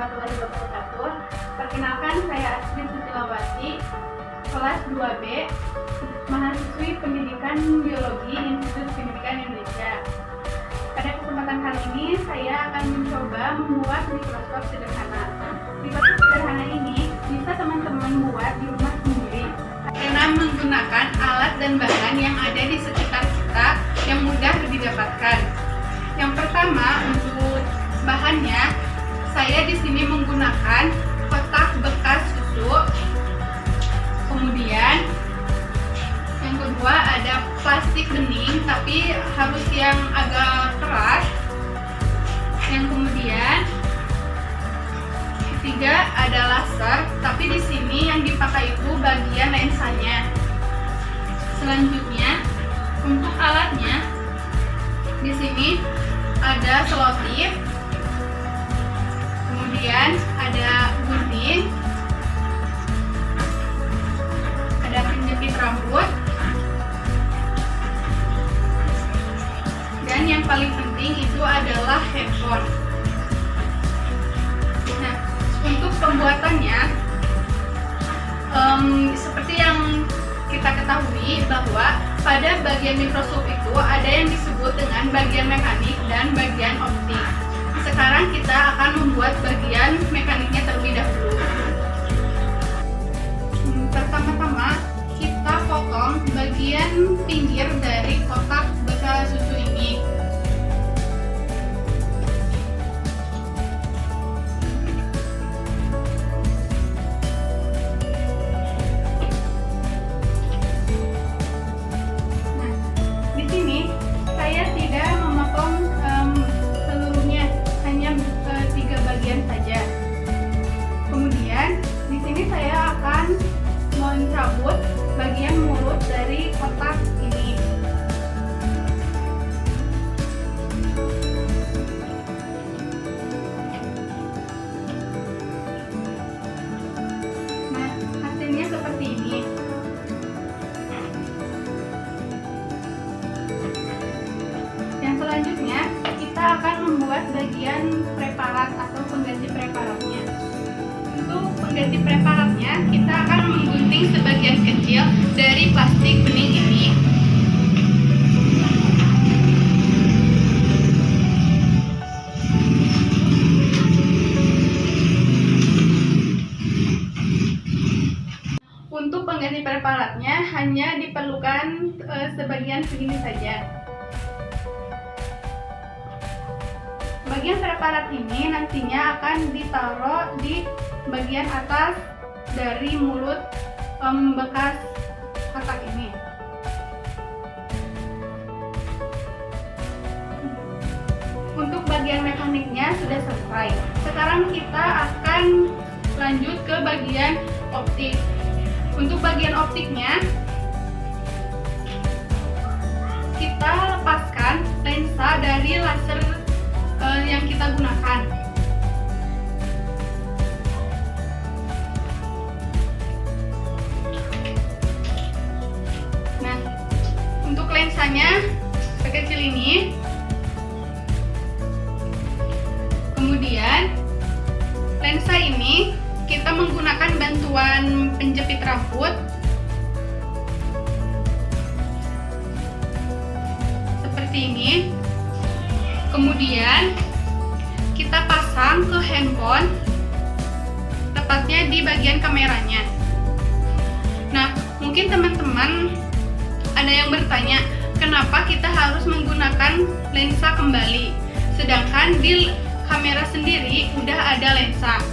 warahmatullahi wabarakatuh. Perkenalkan, saya Asri Susilawati, kelas 2B, mahasiswi Pendidikan Biologi Institut Pendidikan Indonesia. Pada kesempatan kali ini, saya akan mencoba membuat mikroskop sederhana. Mikroskop sederhana ini bisa teman-teman buat di rumah sendiri dengan menggunakan alat dan bahan yang ada di sekitar kita yang mudah didapatkan. Yang pertama, untuk bahannya, saya di sini menggunakan kotak bekas susu. Kemudian yang kedua ada plastik bening, tapi harus yang agak keras. Yang kemudian ketiga ada laser, tapi di sini yang dipakai itu bagian lensanya. Selanjutnya untuk alatnya, di sini ada selotip, kemudian ada gunting, ada penjepit rambut, dan yang paling penting itu adalah handphone. Nah, untuk pembuatannya, seperti yang kita ketahui bahwa pada bagian mikroskop itu ada yang disebut dengan bagian mekanik dan bagian optik. Sekarang kita akan membuat bagian mekaniknya terlebih dahulu. Pertama-tama kita potong bagian pinggir dari kotak bekas susu ini. Saja. Kemudian di sini saya akan mencabut bagian mulut dari kotak ini. Nah, hasilnya seperti ini. Yang selanjutnya kita akan membuat bagian preparat atau pengganti preparatnya. Untuk pengganti preparatnya, kita akan menggunting sebagian kecil dari plastik bening ini. Untuk pengganti preparatnya hanya diperlukan sebagian segini saja. Bagian preparat ini nantinya akan ditaruh di bagian atas dari mulut bekas kotak ini. Untuk bagian mekaniknya sudah selesai. Sekarang kita akan lanjut ke bagian optik. Untuk bagian optiknya, kita lepaskan lensa dari laser yang kita gunakan. Nah, untuk lensanya sekecil ini. Kemudian lensa ini kita menggunakan bantuan penjepit rambut seperti ini. Kemudian kita pasang ke handphone, tepatnya di bagian kameranya. Nah, mungkin teman-teman ada yang bertanya, kenapa kita harus menggunakan lensa kembali, sedangkan di kamera sendiri udah ada lensa.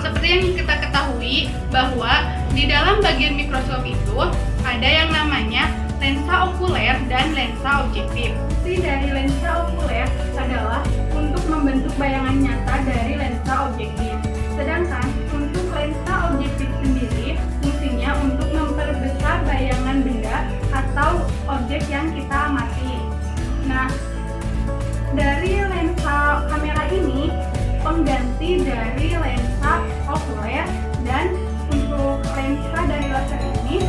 Seperti yang kita ketahui bahwa di dalam bagian mikroskop itu ada yang namanya lensa okuler dan lensa objektif. Fungsi dari lensa okuler adalah untuk membentuk bayangan nyata dari lensa objektif. Sedangkan untuk lensa objektif sendiri fungsinya untuk memperbesar bayangan benda atau objek yang kita amati. Nah, dari lensa kamera ini pengganti dari lensa okuler, dan untuk lensa dari laser ini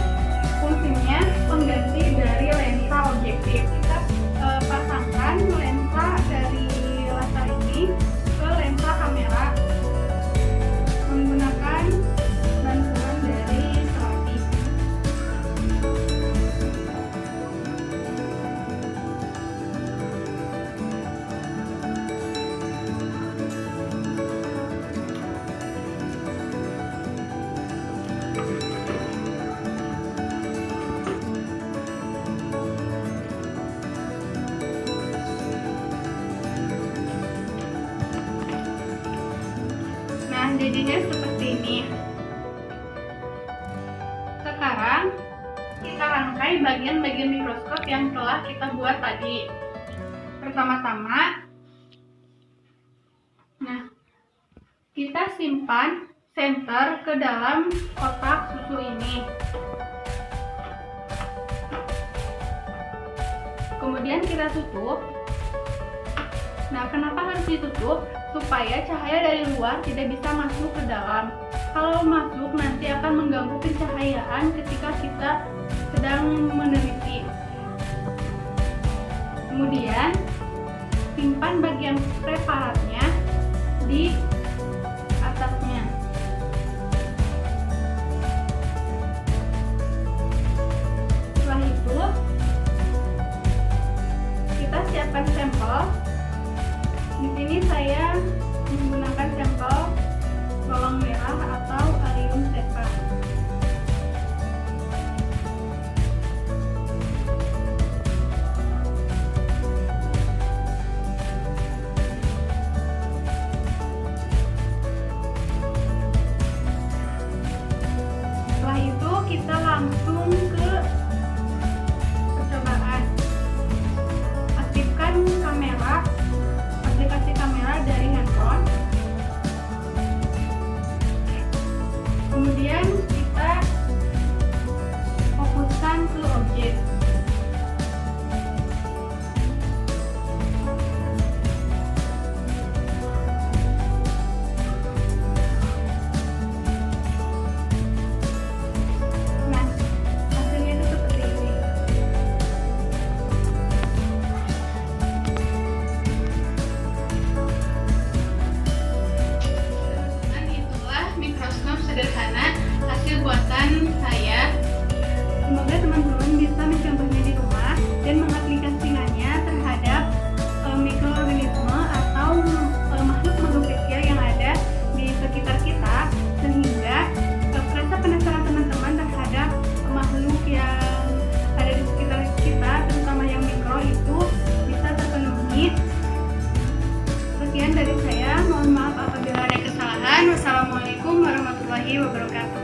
fungsinya pengganti dari lensa objektif. Kita pasangkan lensa dari laser ini ke lensa kamera. Nah, jadinya seperti ini. Sekarang kita rangkai bagian-bagian mikroskop yang telah kita buat tadi. Pertama-tama, kita simpan senter ke dalam kotak susu ini. Kemudian kita tutup. Nah, kenapa harus ditutup? Supaya cahaya dari luar tidak bisa masuk ke dalam. Kalau masuk nanti akan mengganggu pencahayaan ketika kita sedang meneliti. Kemudian simpan bagian preparatnya di atasnya. Setelah itu kita siapkan sampel. Di sini saya menggunakan sampel bawang merah atau Allium cepa. Setelah itu kita langsung ke percobaan. Aktifkan aplikasi kamera dari handphone. Kemudian kita fokuskan ke objek. Nah, hasilnya itu seperti ini. Dan itulah mikroskop sederhana hasil buatan saya. Semoga teman-teman bisa mencontohnya di rumah dan mengaplikasikannya terhadap mikroorganisme atau makhluk-makhluk kecil yang ada di sekitar kita, sehingga rasa penasaran teman-teman terhadap makhluk yang ada di sekitar kita, terutama yang mikro, itu bisa terpenuhi. Sekian dari saya, mohon maaf apabila ada kesalahan. Wassalamualaikum warahmatullahi wabarakatuh.